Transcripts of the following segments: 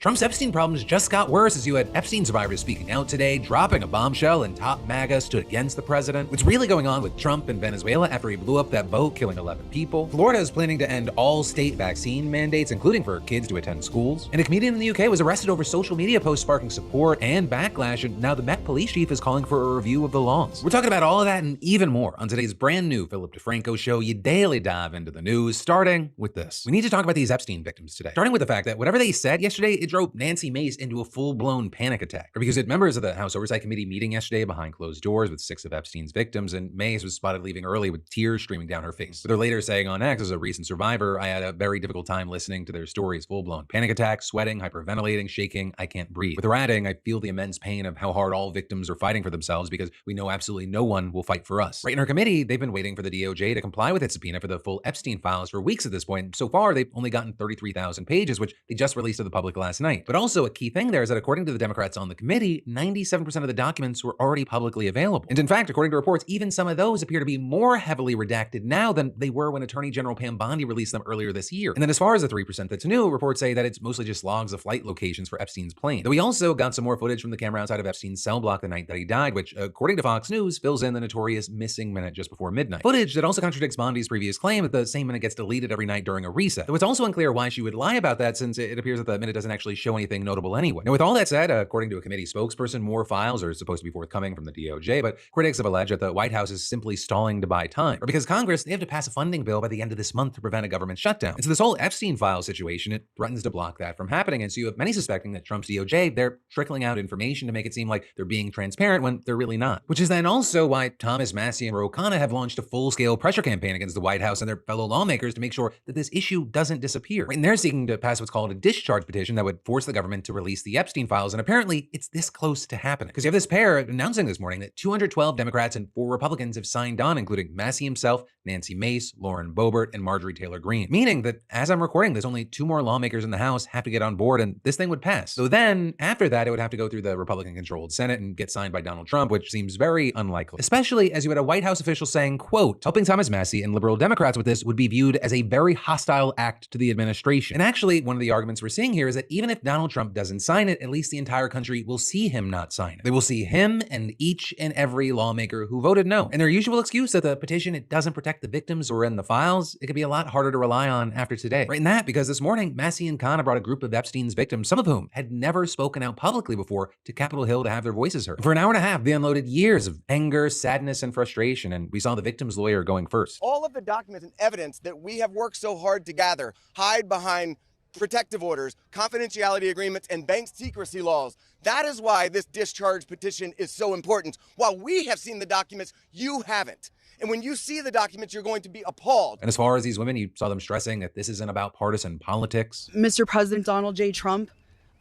Trump's Epstein problems just got worse as you had Epstein survivors speaking out today, dropping a bombshell, and top MAGA stood against the president. What's really going on with Trump in Venezuela after he blew up that boat, killing 11 people? Florida is planning to end all state vaccine mandates, including for kids to attend schools. And a comedian in the UK was arrested over social media posts sparking support and backlash, and now the Met police chief is calling for a review of the laws. We're talking about all of that and even more on today's brand new Philip DeFranco show. You daily dive into the news, starting with this. We need to talk about these Epstein victims today, starting with the fact that whatever they said yesterday, it drove Nancy Mace into a full-blown panic attack. Because at members of the House Oversight Committee meeting yesterday behind closed doors with 6 of Epstein's victims, and Mace was spotted leaving early with tears streaming down her face. With her later saying on X, as a recent survivor, I had a very difficult time listening to their stories. Full-blown panic attack, sweating, hyperventilating, shaking, I can't breathe. With her adding, I feel the immense pain of how hard all victims are fighting for themselves because we know absolutely no one will fight for us. Right in her committee, they've been waiting for the DOJ to comply with its subpoena for the full Epstein files for weeks at this point. So far, they've only gotten 33,000 pages, which they just released to the public last night. But also a key thing there is that according to the Democrats on the committee, 97% of the documents were already publicly available. And in fact, according to reports, even some of those appear to be more heavily redacted now than they were when Attorney General Pam Bondi released them earlier this year. And then as far as the 3% that's new, reports say that it's mostly just logs of flight locations for Epstein's plane. Though we also got some more footage from the camera outside of Epstein's cell block the night that he died, which according to Fox News, fills in the notorious missing minute just before midnight. Footage that also contradicts Bondi's previous claim that the same minute gets deleted every night during a reset. Though it's also unclear why she would lie about that, since it appears that the minute doesn't actually show anything notable anyway. Now with all that said, according to a committee spokesperson, more files are supposed to be forthcoming from the DOJ, but critics have alleged that the White House is simply stalling to buy time. Or because Congress, they have to pass a funding bill by the end of this month to prevent a government shutdown. And so this whole Epstein file situation, it threatens to block that from happening. And so you have many suspecting that Trump's DOJ, they're trickling out information to make it seem like they're being transparent when they're really not. Which is then also why Thomas Massie and Ro Khanna have launched a full-scale pressure campaign against the White House and their fellow lawmakers to make sure that this issue doesn't disappear. And they're seeking to pass what's called a discharge petition that would force the government to release the Epstein files. And apparently it's this close to happening. Because you have this pair announcing this morning that 212 Democrats and 4 Republicans have signed on, including Massie himself, Nancy Mace, Lauren Boebert, and Marjorie Taylor Greene. Meaning that as I'm recording this, only 2 more lawmakers in the House have to get on board and this thing would pass. So then after that, it would have to go through the Republican-controlled Senate and get signed by Donald Trump, which seems very unlikely. Especially as you had a White House official saying, quote, helping Thomas Massie and liberal Democrats with this would be viewed as a very hostile act to the administration. And actually, one of the arguments we're seeing here is that even if Donald Trump doesn't sign it, at least the entire country will see him not sign it. They will see him and each and every lawmaker who voted no. And their usual excuse that the petition, it doesn't protect the victims or in the files, it could be a lot harder to rely on after today. Right in that, because this morning, Massie and Khanna brought a group of Epstein's victims, some of whom had never spoken out publicly before, to Capitol Hill to have their voices heard. For an hour and a half, they unloaded years of anger, sadness, and frustration, and we saw the victim's lawyer going first. All of the documents and evidence that we have worked so hard to gather hide behind protective orders, confidentiality agreements, and bank secrecy laws. That is why this discharge petition is so important. While we have seen the documents, you haven't. And when you see the documents, you're going to be appalled. And as far as these women, you saw them stressing that this isn't about partisan politics. Mr. President Donald J. Trump,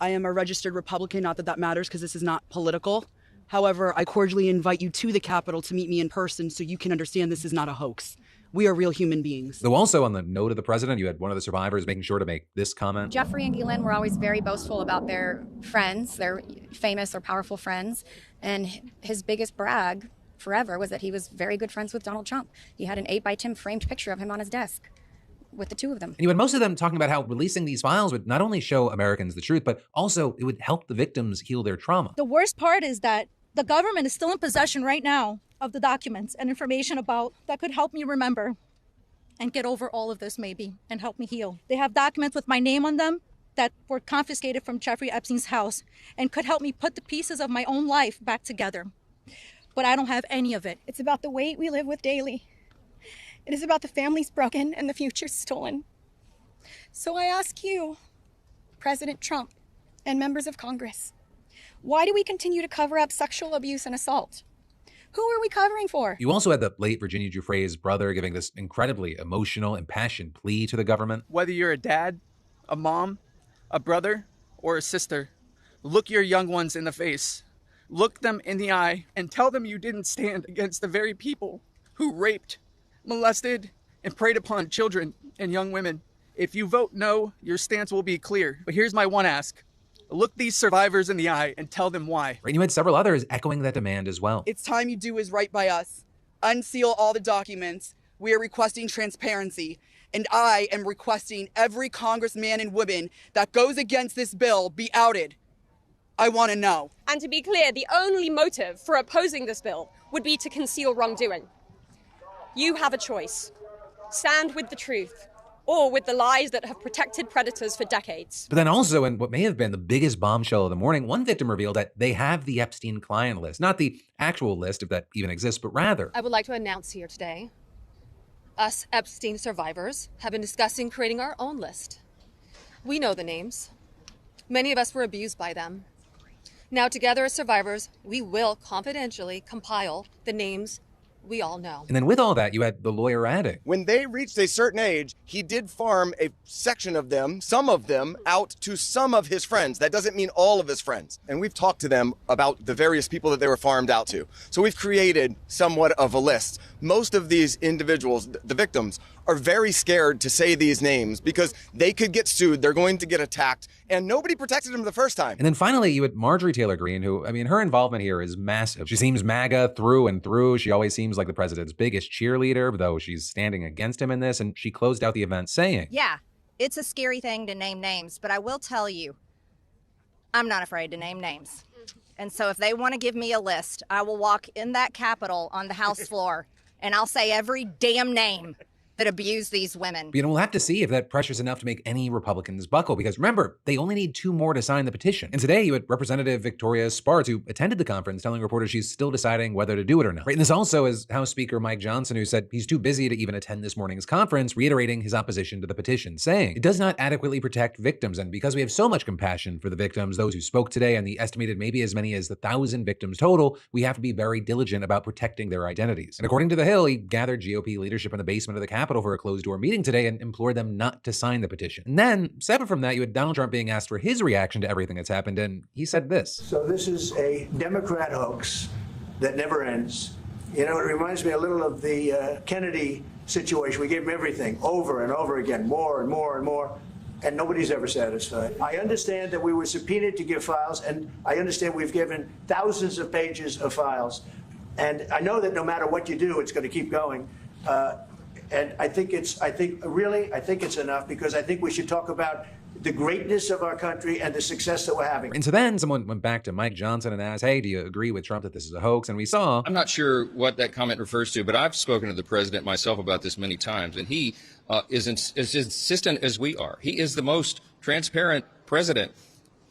I am a registered Republican, not that that matters because this is not political. However, I cordially invite you to the Capitol to meet me in person so you can understand this is not a hoax. We are real human beings. Though also on the note of the president, you had one of the survivors making sure to make this comment. Jeffrey and Ghislaine were always very boastful about their friends, their famous or powerful friends. And his biggest brag forever was that he was very good friends with Donald Trump. He had an 8x10 framed picture of him on his desk with the 2 of them. And you had most of them talking about how releasing these files would not only show Americans the truth, but also it would help the victims heal their trauma. The worst part is that the government is still in possession right now of the documents and information about that could help me remember and get over all of this maybe and help me heal. They have documents with my name on them that were confiscated from Jeffrey Epstein's house and could help me put the pieces of my own life back together. But I don't have any of it. It's about the weight we live with daily. It is about the families broken and the future stolen. So I ask you, President Trump and members of Congress, why do we continue to cover up sexual abuse and assault? Who are we covering for? You also had the late Virginia Giuffre's brother giving this incredibly emotional, impassioned plea to the government. Whether you're a dad, a mom, a brother, or a sister, look your young ones in the face. Look them in the eye and tell them you didn't stand against the very people who raped, molested, and preyed upon children and young women. If you vote no, your stance will be clear. But here's my one ask. Look these survivors in the eye and tell them why. Right, you had several others echoing that demand as well. It's time you do is right by us. Unseal all the documents. We are requesting transparency. And I am requesting every congressman and woman that goes against this bill be outed. I want to know. And to be clear, the only motive for opposing this bill would be to conceal wrongdoing. You have a choice. Stand with the truth, or with the lies that have protected predators for decades. But then also, in what may have been the biggest bombshell of the morning, one victim revealed that they have the Epstein client list. Not the actual list, if that even exists, but rather. I would like to announce here today, us Epstein survivors have been discussing creating our own list. We know the names. Many of us were abused by them. Now, together as survivors, we will confidentially compile the names we all know. And then with all that, you had the lawyer adding, When they reached a certain age, he did farm a section of them, some of them, out to some of his friends. That doesn't mean all of his friends. And we've talked to them about the various people that they were farmed out to. So we've created somewhat of a list. Most of these individuals, the victims, are very scared to say these names because they could get sued, they're going to get attacked, and nobody protected them the first time. And then finally, you had Marjorie Taylor Greene, who, I mean, her involvement here is massive. She seems MAGA through and through. She always seems like the president's biggest cheerleader, though she's standing against him in this. And she closed out the event saying, yeah, it's a scary thing to name names, but I will tell you, I'm not afraid to name names. And so if they want to give me a list, I will walk in that Capitol on the House floor and I'll say every damn name that abuse these women. But, we'll have to see if that pressure's enough to make any Republicans buckle, because remember, they only need 2 more to sign the petition. And today you had Representative Victoria Spartz, who attended the conference, telling reporters she's still deciding whether to do it or not. Right, and this also is House Speaker Mike Johnson, who said he's too busy to even attend this morning's conference, reiterating his opposition to the petition, saying it does not adequately protect victims. And because we have so much compassion for the victims, those who spoke today, and the estimated maybe as many as 1,000 victims total, we have to be very diligent about protecting their identities. And according to The Hill, he gathered GOP leadership in the basement of the Capitol for a closed-door meeting today and implored them not to sign the petition. And then, separate from that, you had Donald Trump being asked for his reaction to everything that's happened, and he said this. So this is a Democrat hoax that never ends. You know, it reminds me a little of the Kennedy situation. We gave him everything over and over again, more and more and more, and nobody's ever satisfied. I understand that we were subpoenaed to give files, and I understand we've given thousands of pages of files. And I know that no matter what you do, it's going to keep going. And I think it's enough, because I think we should talk about the greatness of our country and the success that we're having. And so then someone went back to Mike Johnson and asked, hey, do you agree with Trump that this is a hoax? And we saw... I'm not sure what that comment refers to, but I've spoken to the president myself about this many times, and he is as insistent as we are. He is the most transparent president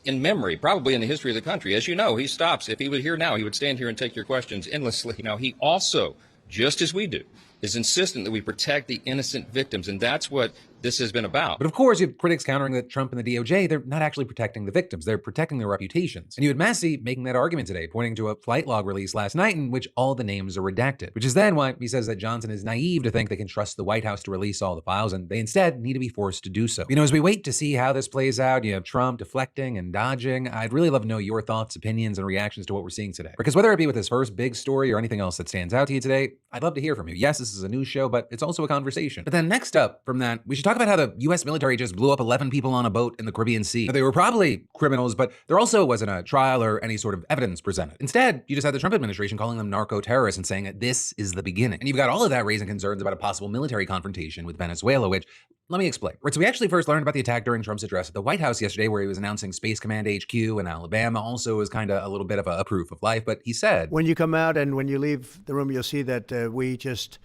in memory, probably in the history of the country. As you know, he stops. If he were here now, he would stand here and take your questions endlessly. Now, he also, just as we do, is insistent that we protect the innocent victims, and that's what this has been about. But of course, you have critics countering that Trump and the DOJ, they're not actually protecting the victims. They're protecting their reputations. And you had Massey making that argument today, pointing to a flight log released last night in which all the names are redacted, which is then why he says that Johnson is naive to think they can trust the White House to release all the files, and they instead need to be forced to do so. As we wait to see how this plays out, you have Trump deflecting and dodging. I'd really love to know your thoughts, opinions, and reactions to what we're seeing today. Because whether it be with this first big story or anything else that stands out to you today, I'd love to hear from you. Yes, this is a news show, but it's also a conversation. But then next up from that, we should talk about how the U.S. military just blew up 11 people on a boat in the Caribbean Sea. They were probably criminals, but there also wasn't a trial or any sort of evidence presented. Instead, you just had the Trump administration calling them narco-terrorists and saying that this is the beginning. And you've got all of that raising concerns about a possible military confrontation with Venezuela, which, let me explain. Right, so we actually first learned about the attack during Trump's address at the White House yesterday, where he was announcing Space Command HQ in Alabama. Also was kind of a little bit of a proof of life, but he said, when you come out and when you leave the room, you'll see that we just,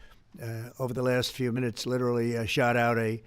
over the last few minutes, literally shot out a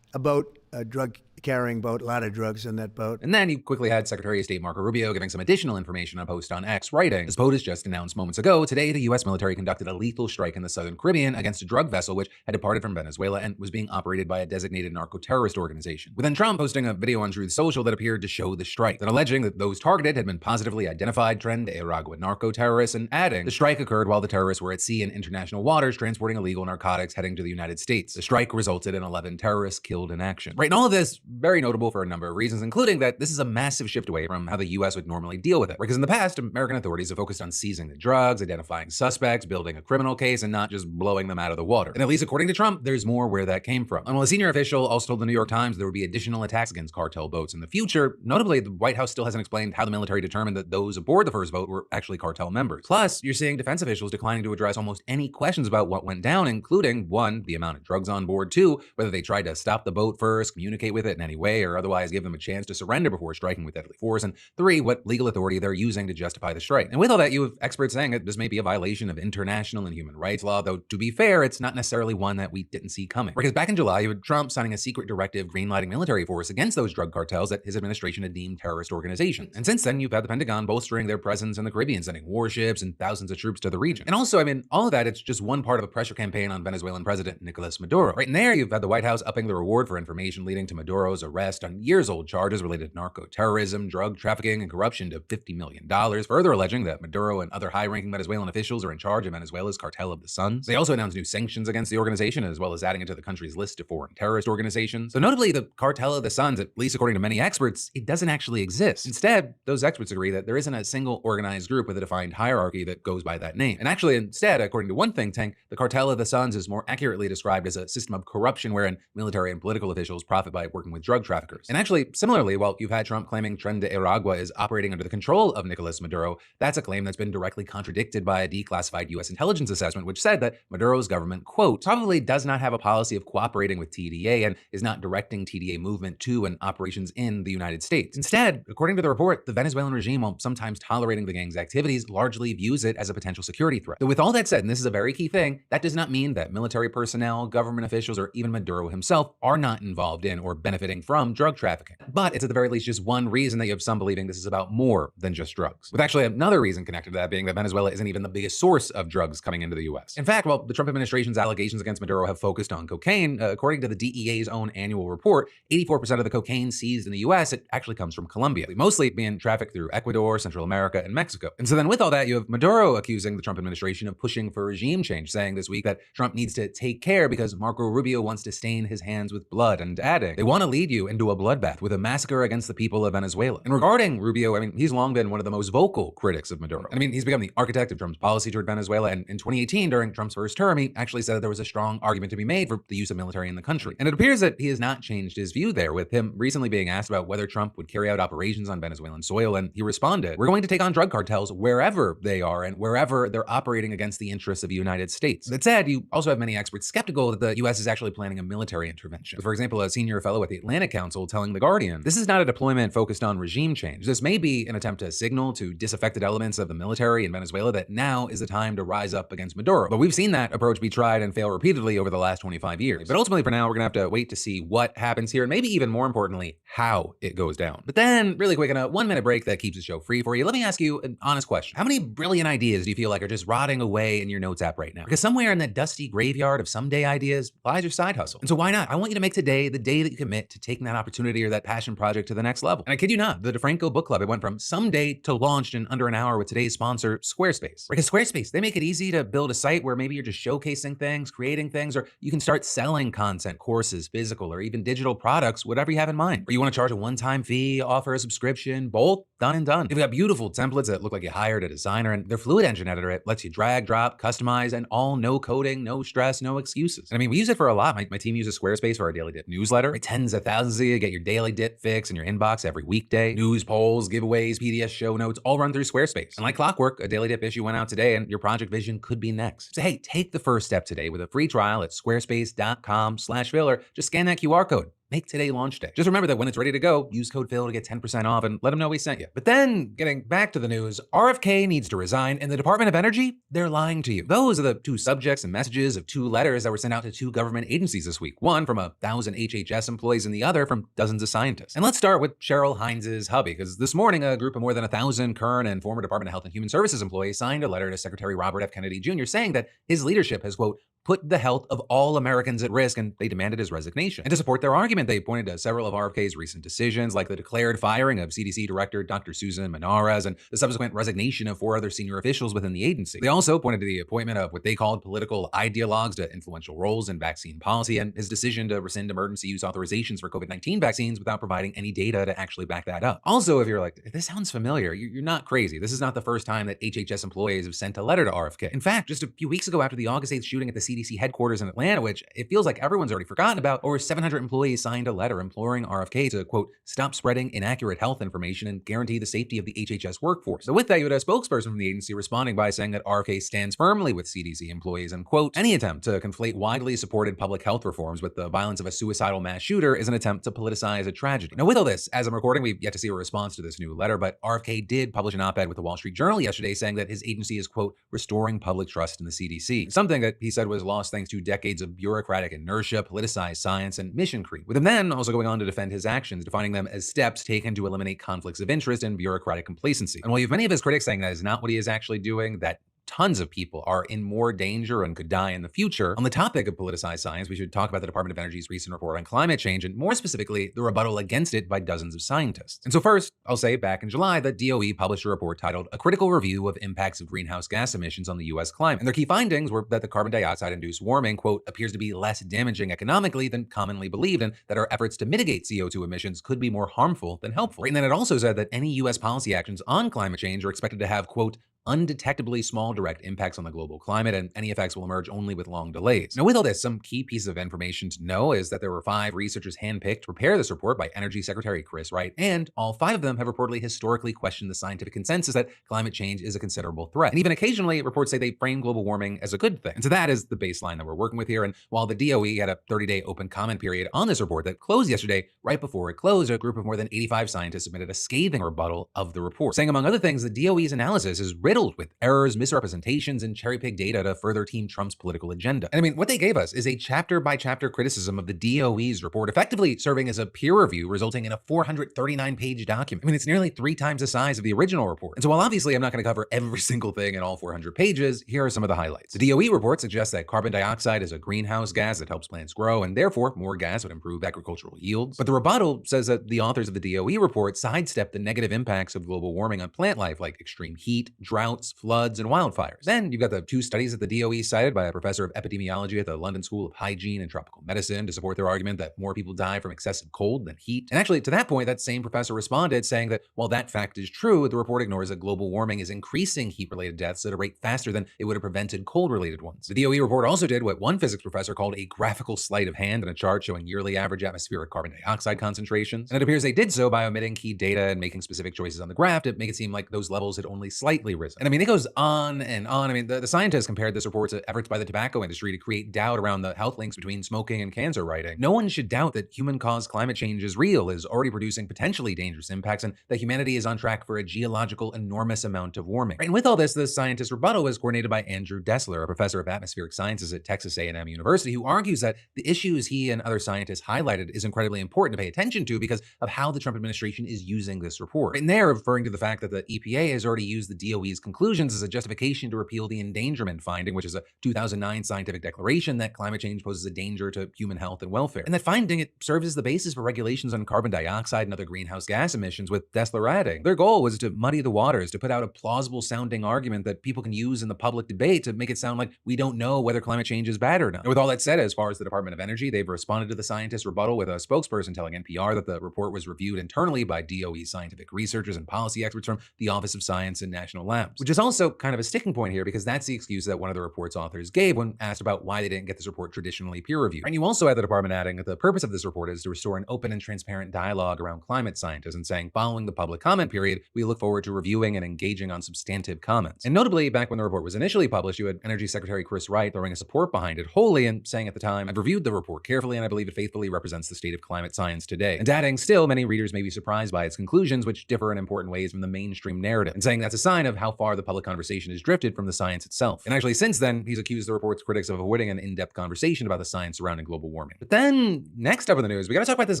boat, a drug-carrying boat, a lot of drugs in that boat. And then you quickly had Secretary of State Marco Rubio giving some additional information on a post on X, writing, as POTUS just announced moments ago, today the U.S. military conducted a lethal strike in the southern Caribbean against a drug vessel which had departed from Venezuela and was being operated by a designated narco-terrorist organization. With then Trump posting a video on Truth Social that appeared to show the strike, then alleging that those targeted had been positively identified Tren de Aragua narco-terrorists, and adding, the strike occurred while the terrorists were at sea in international waters transporting illegal narcotics heading to the United States. The strike resulted in 11 terrorists killed in action. Right, and all of this very notable for a number of reasons, including that this is a massive shift away from how the US would normally deal with it. Because in the past, American authorities have focused on seizing the drugs, identifying suspects, building a criminal case, and not just blowing them out of the water. And at least according to Trump, there's more where that came from. And while a senior official also told the New York Times there would be additional attacks against cartel boats in the future, notably, the White House still hasn't explained how the military determined that those aboard the first boat were actually cartel members. Plus, you're seeing defense officials declining to address almost any questions about what went down, including 1, the amount of drugs on board, 2, whether they tried to stop the boat first, communicate with it in any way, or otherwise give them a chance to surrender before striking with deadly force, and 3, what legal authority they're using to justify the strike. And with all that, you have experts saying that this may be a violation of international and human rights law, though to be fair, it's not necessarily one that we didn't see coming. Because back in July, you had Trump signing a secret directive greenlighting military force against those drug cartels that his administration had deemed terrorist organizations. And since then, you've had the Pentagon bolstering their presence in the Caribbean, sending warships and thousands of troops to the region. And also, all of that, it's just one part of a pressure campaign on Venezuelan President Nicolas Maduro. Right in there, you've had the White House upping the reward for information leading to Maduro's arrest on years-old charges related to narco-terrorism, drug trafficking, and corruption to $50 million, further alleging that Maduro and other high-ranking Venezuelan officials are in charge of Venezuela's Cartel of the Suns. They also announced new sanctions against the organization, as well as adding it to the country's list of foreign terrorist organizations. So notably, the Cartel of the Suns, at least according to many experts, it doesn't actually exist. Instead, those experts agree that there isn't a single organized group with a defined hierarchy that goes by that name. And actually, instead, according to one think tank, the Cartel of the Suns is more accurately described as a system of corruption wherein military and political officials profit by working with drug traffickers. And actually, similarly, while you've had Trump claiming Tren de Aragua is operating under the control of Nicolas Maduro, that's a claim that's been directly contradicted by a declassified U.S. intelligence assessment, which said that Maduro's government, quote, probably does not have a policy of cooperating with TDA and is not directing TDA movement to and operations in the United States. Instead, according to the report, the Venezuelan regime, while sometimes tolerating the gang's activities, largely views it as a potential security threat. But with all that said, and this is a very key thing, that does not mean that military personnel, government officials, or even Maduro himself are not involved in or benefiting from drug trafficking. But it's at the very least just one reason that you have some believing this is about more than just drugs. With actually another reason connected to that being that Venezuela isn't even the biggest source of drugs coming into the US. In fact, while the Trump administration's allegations against Maduro have focused on cocaine, according to the DEA's own annual report, 84% of the cocaine seized in the US, it actually comes from Colombia, mostly being trafficked through Ecuador, Central America, and Mexico. And so then with all that, you have Maduro accusing the Trump administration of pushing for regime change, saying this week that Trump needs to take care because Marco Rubio wants to stain his hands with blood, and adding, they want to lead you into a bloodbath with a massacre against the people of Venezuela. And regarding Rubio, he's long been one of the most vocal critics of Maduro. He's become the architect of Trump's policy toward Venezuela, and in 2018, during Trump's first term, he actually said that there was a strong argument to be made for the use of military in the country. And it appears that he has not changed his view there, with him recently being asked about whether Trump would carry out operations on Venezuelan soil, and he responded, we're going to take on drug cartels wherever they are and wherever they're operating against the interests of the United States. That said, you also have many experts skeptical that the U.S. is actually planning a military intervention. For example, a senior fellow at the Atlantic Council telling The Guardian, this is not a deployment focused on regime change. This may be an attempt to signal to disaffected elements of the military in Venezuela that now is the time to rise up against Maduro. But we've seen that approach be tried and fail repeatedly over the last 25 years. But ultimately, for now, we're gonna have to wait to see what happens here, and maybe even more importantly, how it goes down. But then, really quick, in a 1-minute break that keeps the show free for you, let me ask you an honest question. How many brilliant ideas do you feel like are just rotting away in your notes app right now? Because somewhere in that dusty graveyard of someday ideas lies your side hustle. And so why not? I want you to make today the day that you commit to taking that opportunity or that passion project to the next level. And I kid you not, the DeFranco Book Club, it went from someday to launched in under an hour with today's sponsor, Squarespace. Because Squarespace, they make it easy to build a site where maybe you're just showcasing things, creating things, or you can start selling content, courses, physical, or even digital products, whatever you have in mind. Or you want to charge a one-time fee, offer a subscription, both done and done. They've got beautiful templates that look like you hired a designer, and their Fluid Engine editor, it lets you drag, drop, customize, and all no coding, no stress, no excuses. And we use it for a lot. My team uses Squarespace for our Daily Dip newsletter. Tens of thousands of you get your Daily Dip fix in your inbox every weekday. News, polls, giveaways, PDS show notes, all run through Squarespace. And like clockwork, a Daily Dip issue went out today, and your project vision could be next. So hey, take the first step today with a free trial at squarespace.com/Phil. Just scan that QR code. Make today launch day. Just remember that when it's ready to go, use code Phil to get 10% off and let them know we sent you. But then, getting back to the news, RFK needs to resign, and the Department of Energy, they're lying to you. Those are the two subjects and messages of two letters that were sent out to two government agencies this week. One from 1,000 HHS employees and the other from dozens of scientists. And let's start with Cheryl Hines' hubby, because this morning, a group of more than 1,000 current and former Department of Health and Human Services employees signed a letter to Secretary Robert F. Kennedy Jr. saying that his leadership has, quote, put the health of all Americans at risk, and they demanded his resignation. And to support their argument, they pointed to several of RFK's recent decisions, like the declared firing of CDC Director Dr. Susan Menares and the subsequent resignation of 4 other senior officials within the agency. They also pointed to the appointment of what they called political ideologues to influential roles in vaccine policy and his decision to rescind emergency use authorizations for COVID-19 vaccines without providing any data to actually back that up. Also, if you're like, this sounds familiar, you're not crazy. This is not the first time that HHS employees have sent a letter to RFK. In fact, just a few weeks ago after the August 8th shooting at the CDC headquarters in Atlanta, which it feels like everyone's already forgotten about, over 700 employees signed a letter imploring RFK to, quote, stop spreading inaccurate health information and guarantee the safety of the HHS workforce. So with that, you had a spokesperson from the agency responding by saying that RFK stands firmly with CDC employees and, quote, any attempt to conflate widely supported public health reforms with the violence of a suicidal mass shooter is an attempt to politicize a tragedy. Now, with all this, as I'm recording, we've yet to see a response to this new letter, but RFK did publish an op-ed with the Wall Street Journal yesterday saying that his agency is, quote, restoring public trust in the CDC, something that he said was lost thanks to decades of bureaucratic inertia, politicized science, and mission creep, with him then also going on to defend his actions, defining them as steps taken to eliminate conflicts of interest and bureaucratic complacency. And while you have many of his critics saying that is not what he is actually doing, that tons of people are in more danger and could die in the future. On the topic of politicized science, we should talk about the Department of Energy's recent report on climate change, and more specifically, the rebuttal against it by dozens of scientists. And so first, I'll say back in July, the DOE published a report titled A Critical Review of Impacts of Greenhouse Gas Emissions on the U.S. Climate. And their key findings were that the carbon dioxide-induced warming, quote, appears to be less damaging economically than commonly believed, and that our efforts to mitigate CO2 emissions could be more harmful than helpful. And then it also said that any U.S. policy actions on climate change are expected to have, quote, undetectably small direct impacts on the global climate, and any effects will emerge only with long delays. Now, with all this, some key pieces of information to know is that there were 5 researchers handpicked to prepare this report by Energy Secretary Chris Wright, and all 5 of them have reportedly historically questioned the scientific consensus that climate change is a considerable threat. And even occasionally, reports say they frame global warming as a good thing. And so that is the baseline that we're working with here. And while the DOE had a 30-day open comment period on this report that closed yesterday, right before it closed, a group of more than 85 scientists submitted a scathing rebuttal of the report, saying, among other things, the DOE's analysis is riddled with errors, misrepresentations, and cherry-picked data to further Team Trump's political agenda. And I mean, what they gave us is a chapter-by-chapter criticism of the DOE's report, effectively serving as a peer review, resulting in a 439-page document. I mean, it's nearly 3 times the size of the original report. And so while obviously I'm not going to cover every single thing in all 400 pages, here are some of the highlights. The DOE report suggests that carbon dioxide is a greenhouse gas that helps plants grow, and therefore more gas would improve agricultural yields. But the rebuttal says that the authors of the DOE report sidestep the negative impacts of global warming on plant life, like extreme heat, droughts, floods, and wildfires. Then you've got the 2 studies that the DOE cited by a professor of epidemiology at the London School of Hygiene and Tropical Medicine to support their argument that more people die from excessive cold than heat. And actually, to that point, that same professor responded saying that while that fact is true, the report ignores that global warming is increasing heat-related deaths at a rate faster than it would have prevented cold-related ones. The DOE report also did what one physics professor called a graphical sleight of hand in a chart showing yearly average atmospheric carbon dioxide concentrations. And it appears they did so by omitting key data and making specific choices on the graph to make it seem like those levels had only slightly risen. And I mean, it goes on and on. I mean, the scientists compared this report to efforts by the tobacco industry to create doubt around the health links between smoking and cancer, writing, no one should doubt that human-caused climate change is real, is already producing potentially dangerous impacts, and that humanity is on track for a geological enormous amount of warming. And with all this, the scientist rebuttal was coordinated by Andrew Dessler, a professor of atmospheric sciences at Texas A&M University, who argues that the issues he and other scientists highlighted is incredibly important to pay attention to because of how the Trump administration is using this report. And they're referring to the fact that the EPA has already used the DOE's conclusions as a justification to repeal the endangerment finding, which is a 2009 scientific declaration that climate change poses a danger to human health and welfare. And that finding, it serves as the basis for regulations on carbon dioxide and other greenhouse gas emissions, with Dessler adding, their goal was to muddy the waters, to put out a plausible sounding argument that people can use in the public debate to make it sound like we don't know whether climate change is bad or not. And with all that said, as far as the Department of Energy, they've responded to the scientist rebuttal with a spokesperson telling NPR that the report was reviewed internally by DOE scientific researchers and policy experts from the Office of Science and National Labs, which is also kind of a sticking point here because that's the excuse that one of the report's authors gave when asked about why they didn't get this report traditionally peer-reviewed. And you also had the department adding that the purpose of this report is to restore an open and transparent dialogue around climate scientists, and saying, following the public comment period, we look forward to reviewing and engaging on substantive comments. And notably, back when the report was initially published, you had Energy Secretary Chris Wright throwing a support behind it wholly and saying at the time, I've reviewed the report carefully and I believe it faithfully represents the state of climate science today. And adding, still, many readers may be surprised by its conclusions, which differ in important ways from the mainstream narrative, and saying that's a sign of how far the public conversation has drifted from the science itself. And actually, since then, he's accused the report's critics of avoiding an in-depth conversation about the science surrounding global warming. But then, next up in the news, we gotta talk about this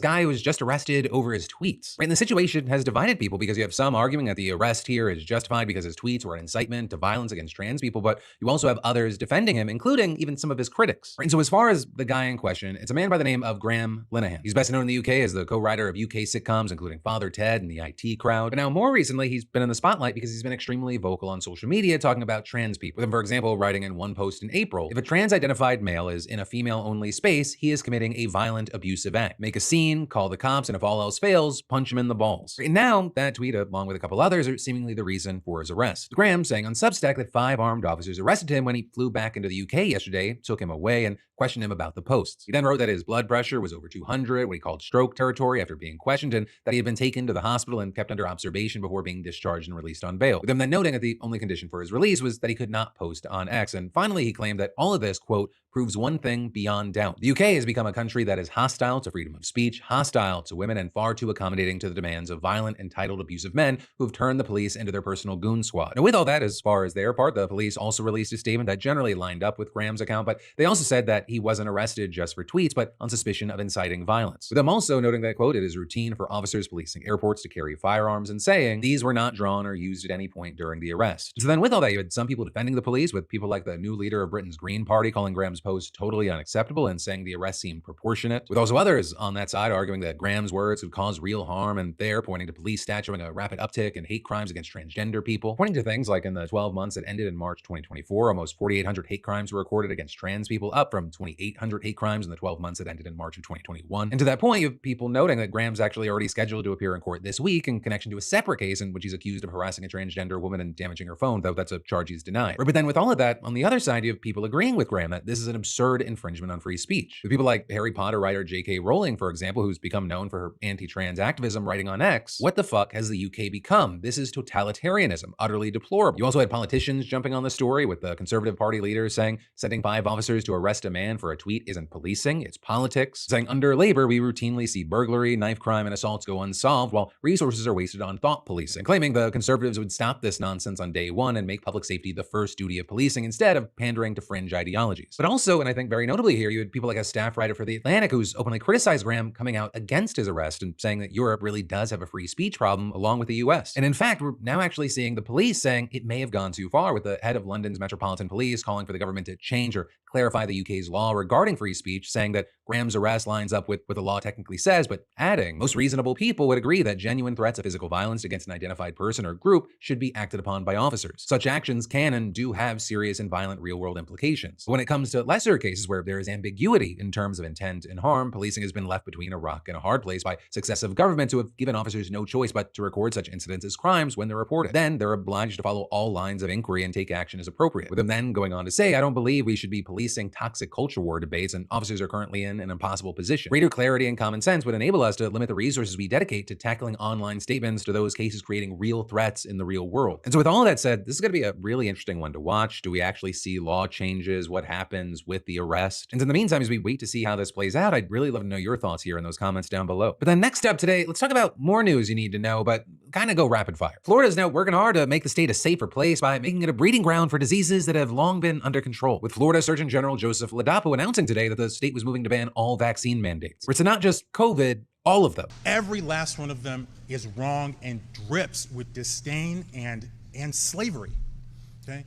guy who was just arrested over his tweets. Right, and the situation has divided people because you have some arguing that the arrest here is justified because his tweets were an incitement to violence against trans people, but you also have others defending him, including even some of his critics. Right, and so as far as the guy in question, it's a man by the name of Graham Linehan. He's best known in the UK as the co-writer of UK sitcoms, including Father Ted and the IT Crowd. But now more recently, he's been in the spotlight because he's been extremely vocal on social media talking about trans people. With him, for example, writing in one post in April, if a trans-identified male is in a female-only space, he is committing a violent, abusive act. Make a scene, call the cops, and if all else fails, punch him in the balls. And now, that tweet, along with a couple others, are seemingly the reason for his arrest. Graham saying on Substack that 5 armed officers arrested him when he flew back into the UK yesterday, took him away, and questioned him about the posts. He then wrote that his blood pressure was over 200, what he called stroke territory after being questioned, and that he had been taken to the hospital and kept under observation before being discharged and released on bail. With him then noting that the only condition for his release was that he could not post on X. And finally, he claimed that all of this, quote, proves one thing beyond doubt. The UK has become a country that is hostile to freedom of speech, hostile to women, and far too accommodating to the demands of violent, entitled, abusive men who have turned the police into their personal goon squad. Now, with all that, as far as their part, the police also released a statement that generally lined up with Graham's account, but they also said that he wasn't arrested just for tweets, but on suspicion of inciting violence. With them also noting that, quote, it is routine for officers policing airports to carry firearms, and saying these were not drawn or used at any point during the arrest. So then with all that, you had some people defending the police, with people like the new leader of Britain's Green Party calling Graham's post totally unacceptable and saying the arrest seemed proportionate, with also others on that side arguing that Graham's words could cause real harm, and they're pointing to police stats showing a rapid uptick in hate crimes against transgender people, pointing to things like in the 12 months that ended in March 2024, almost 4,800 hate crimes were recorded against trans people, up from 2,800 hate crimes in the 12 months that ended in March of 2021. And to that point, you have people noting that Graham's actually already scheduled to appear in court this week in connection to a separate case in which he's accused of harassing a transgender woman and damaging her phone, though that's a charge he's denied. But then with all of that, on the other side, you have people agreeing with Graham that this is an absurd infringement on free speech. With people like Harry Potter writer J.K. Rowling, for example, who's become known for her anti-trans activism, writing on X, what the fuck has the UK become? This is totalitarianism, utterly deplorable. You also had politicians jumping on the story, with the Conservative Party leaders saying sending 5 officers to arrest a man for a tweet isn't policing, it's politics. Saying under Labour, we routinely see burglary, knife crime, and assaults go unsolved while resources are wasted on thought policing. Claiming the Conservatives would stop this nonsense on day one and make public safety the first duty of policing instead of pandering to fringe ideologies. But also, and I think very notably here, you had people like a staff writer for The Atlantic who's openly criticized Graham coming out against his arrest and saying that Europe really does have a free speech problem along with the US. And in fact, we're now actually seeing the police saying it may have gone too far, with the head of London's Metropolitan Police calling for the government to change or clarify the UK's law regarding free speech, saying that Graham's arrest lines up with what the law technically says, but adding, most reasonable people would agree that genuine threats of physical violence against an identified person or group should be acted upon by officers. Such actions can and do have serious and violent real-world implications. But when it comes to lesser cases where there is ambiguity in terms of intent and harm, policing has been left between a rock and a hard place by successive governments who have given officers no choice but to record such incidents as crimes when they're reported. Then they're obliged to follow all lines of inquiry and take action as appropriate. With them then going on to say, I don't believe we should be policing toxic culture war debates, and officers are currently in an impossible position. Greater clarity and common sense would enable us to limit the resources we dedicate to tackling online statements to those cases creating real threats in the real world. And so with all that said, this is going to be a really interesting one to watch. Do we actually see law changes? What happens with the arrest? And in the meantime, as we wait to see how this plays out, I'd really love to know your thoughts here in those comments down below. But then next up today, let's talk about more news you need to know, but kind of go rapid fire. Florida is now working hard to make the state a safer place by making it a breeding ground for diseases that have long been under control, with Florida Surgeon General Joseph Ladapo announcing today that the state was moving to ban all vaccine mandates. It's not just COVID, all of them. Every last one of them is wrong and drips with disdain and slavery, okay?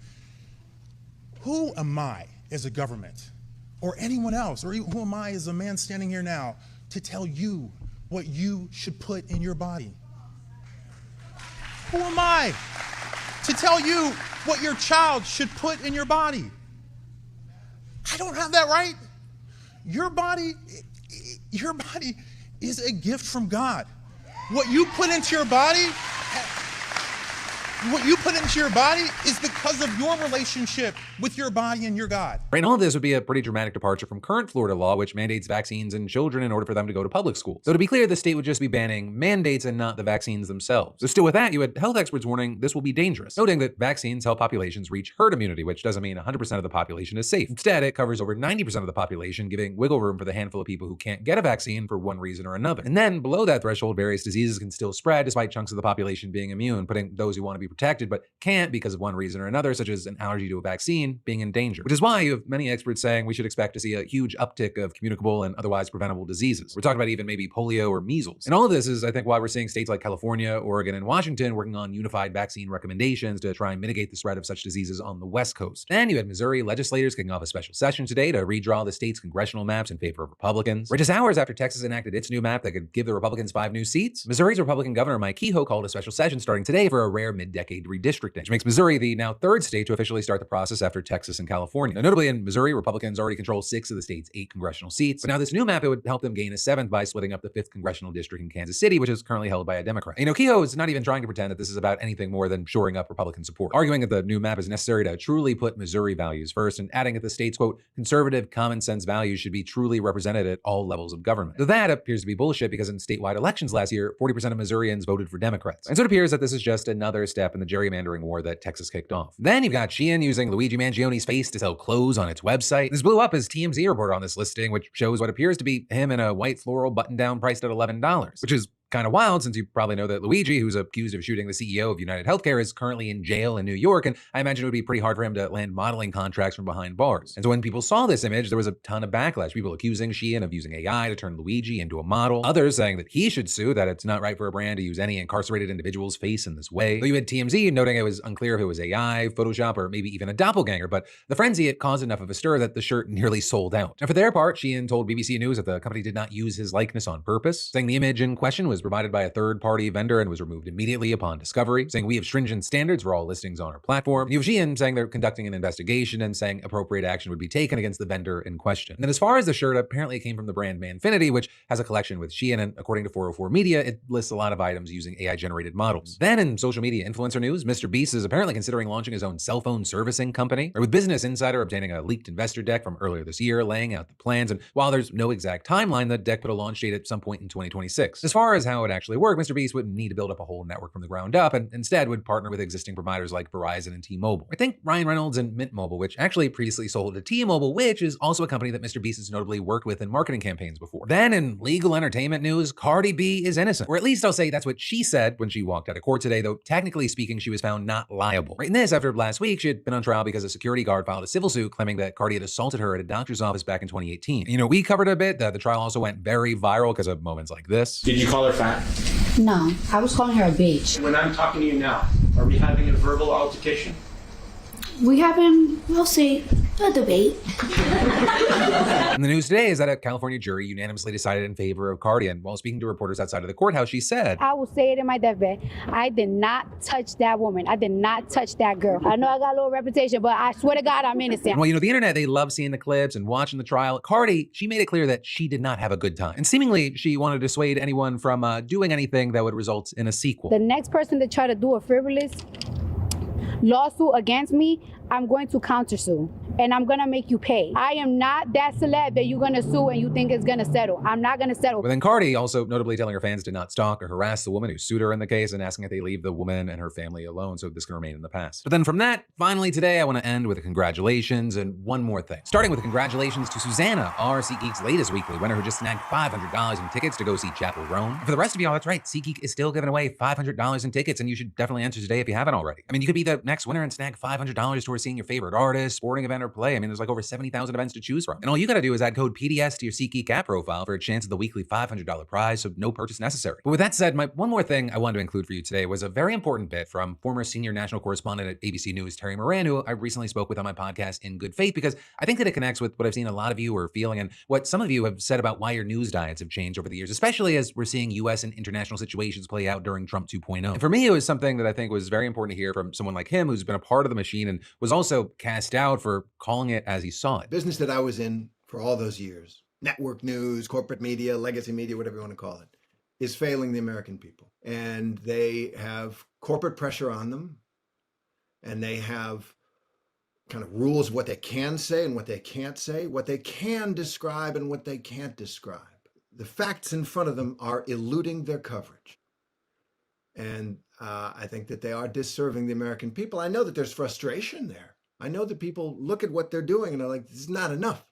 Who am I as a government or anyone else, or who am I as a man standing here now to tell you what you should put in your body? Who am I to tell you what your child should put in your body? I don't have that right. Your body is a gift from God. What you put into your body is because of your relationship with your body and your God. Right, and all of this would be a pretty dramatic departure from current Florida law, which mandates vaccines in children in order for them to go to public school. So to be clear, the state would just be banning mandates and not the vaccines themselves. So still with that, you had health experts warning this will be dangerous, noting that vaccines help populations reach herd immunity, which doesn't mean 100% of the population is safe. Instead, it covers over 90% of the population, giving wiggle room for the handful of people who can't get a vaccine for one reason or another. And then below that threshold, various diseases can still spread despite chunks of the population being immune, putting those who want to be protected, but can't because of one reason or another, such as an allergy to a vaccine, being in danger. Which is why you have many experts saying we should expect to see a huge uptick of communicable and otherwise preventable diseases. We're talking about even maybe polio or measles. And all of this is, I think, why we're seeing states like California, Oregon, and Washington working on unified vaccine recommendations to try and mitigate the spread of such diseases on the West Coast. Then you had Missouri legislators kicking off a special session today to redraw the state's congressional maps in favor of Republicans. Just hours after Texas enacted its new map that could give the Republicans 5 new seats, Missouri's Republican Governor Mike Kehoe called a special session starting today for a rare mid-decade redistricting, which makes Missouri the now 3rd state to officially start the process after Texas and California. Now, notably in Missouri, Republicans already control 6 of the state's 8 congressional seats, but now this new map, it would help them gain a 7th by splitting up the 5th congressional district in Kansas City, which is currently held by a Democrat. And, Kehoe is not even trying to pretend that this is about anything more than shoring up Republican support, arguing that the new map is necessary to truly put Missouri values first, and adding that the state's, quote, conservative, common sense values should be truly represented at all levels of government. Though that appears to be bullshit because in statewide elections last year, 40% of Missourians voted for Democrats. And so it appears that this is just another step in the gerrymandering war that Texas kicked off. Then you've got Shein using Luigi Mangioni's face to sell clothes on its website. This blew up as TMZ reported on this listing, which shows what appears to be him in a white floral button-down priced at $11, which is kind of wild since you probably know that Luigi, who's accused of shooting the CEO of United Healthcare, is currently in jail in New York, and I imagine it would be pretty hard for him to land modeling contracts from behind bars. And so when people saw this image, there was a ton of backlash. People accusing Shein of using AI to turn Luigi into a model. Others saying that he should sue, that it's not right for a brand to use any incarcerated individual's face in this way. Though you had TMZ noting it was unclear if it was AI, Photoshop, or maybe even a doppelganger, but the frenzy, it caused enough of a stir that the shirt nearly sold out. And for their part, Shein told BBC News that the company did not use his likeness on purpose, saying the image in question was provided by a third-party vendor and was removed immediately upon discovery, saying we have stringent standards for all listings on our platform. You have Shein saying they're conducting an investigation and saying appropriate action would be taken against the vendor in question. And then as far as the shirt, apparently it came from the brand Manfinity, which has a collection with Shein, and according to 404 Media, it lists a lot of items using AI-generated models. Then in social media influencer news, Mr. Beast is apparently considering launching his own cell phone servicing company, or with Business Insider obtaining a leaked investor deck from earlier this year laying out the plans, and while there's no exact timeline, the deck put a launch date at some point in 2026. As far as how it actually worked, Mr. Beast wouldn't need to build up a whole network from the ground up, and instead would partner with existing providers like Verizon and T-Mobile. I think Ryan Reynolds and Mint Mobile, which actually previously sold to T-Mobile, which is also a company that Mr. Beast has notably worked with in marketing campaigns before. Then in legal entertainment news, Cardi B is innocent. Or at least I'll say that's what she said when she walked out of court today, though technically speaking, she was found not liable. Right in this, after last week, she had been on trial because a security guard filed a civil suit claiming that Cardi had assaulted her at a doctor's office back in 2018. You know, we covered a bit that the trial also went very viral because of moments like this. Did you call her fat? No, I was calling her a bitch. When I'm talking to you now, are we having a verbal altercation? We having, we'll see, a debate. And the news today is that a California jury unanimously decided in favor of Cardi, and while speaking to reporters outside of the courthouse, she said, I will say it in my deathbed. I did not touch that woman. I did not touch that girl. I know I got a little reputation, but I swear to God, I'm innocent. And well, you know, the internet, they love seeing the clips and watching the trial. Cardi, she made it clear that she did not have a good time. And seemingly, she wanted to dissuade anyone from doing anything that would result in a sequel. The next person to try to do a frivolous lawsuit against me, I'm going to countersue. And I'm gonna make you pay. I am not that celeb that you're gonna sue and you think it's gonna settle. I'm not gonna settle. But then Cardi also notably telling her fans to not stalk or harass the woman who sued her in the case and asking that they leave the woman and her family alone so this can remain in the past. But then from that, finally today, I want to end with a congratulations and one more thing. Starting with a congratulations to Susanna, our SeatGeek's latest weekly winner who just snagged $500 in tickets to go see Chapel Roan. And for the rest of y'all, that's right, SeatGeek is still giving away $500 in tickets, and you should definitely enter today if you haven't already. I mean, you could be the next winner and snag $500 towards seeing your favorite artist, sporting event, or play. I mean, there's like over 70,000 events to choose from. And all you gotta do is add code PDS to your SeatGeek app profile for a chance at the weekly $500 prize, so no purchase necessary. But with that said, my one more thing I wanted to include for you today was a very important bit from former senior national correspondent at ABC News, Terry Moran, who I recently spoke with on my podcast In Good Faith, because I think that it connects with what I've seen a lot of you are feeling and what some of you have said about why your news diets have changed over the years, especially as we're seeing US and international situations play out during Trump 2.0. And for me, it was something that I think was very important to hear from someone like him who's been a part of the machine and was also cast out for calling it as he saw it. Business that I was in for all those years, network news, corporate media, legacy media, whatever you want to call it, is failing the American people. And they have corporate pressure on them, and they have kind of rules of what they can say and what they can't say, what they can describe and what they can't describe. The facts in front of them are eluding their coverage. And I think that they are disserving the American people. I know that there's frustration there. I know that people look at what they're doing and are like, this is not enough.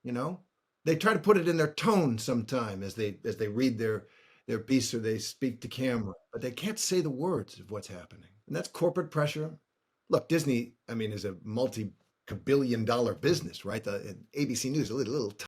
You know, they try to put it in their tone sometime as they read their piece or they speak to camera, but they can't say the words of what's happening. And that's corporate pressure. Look, Disney, I mean, is a multi-billion-dollar business, right? The ABC News, a little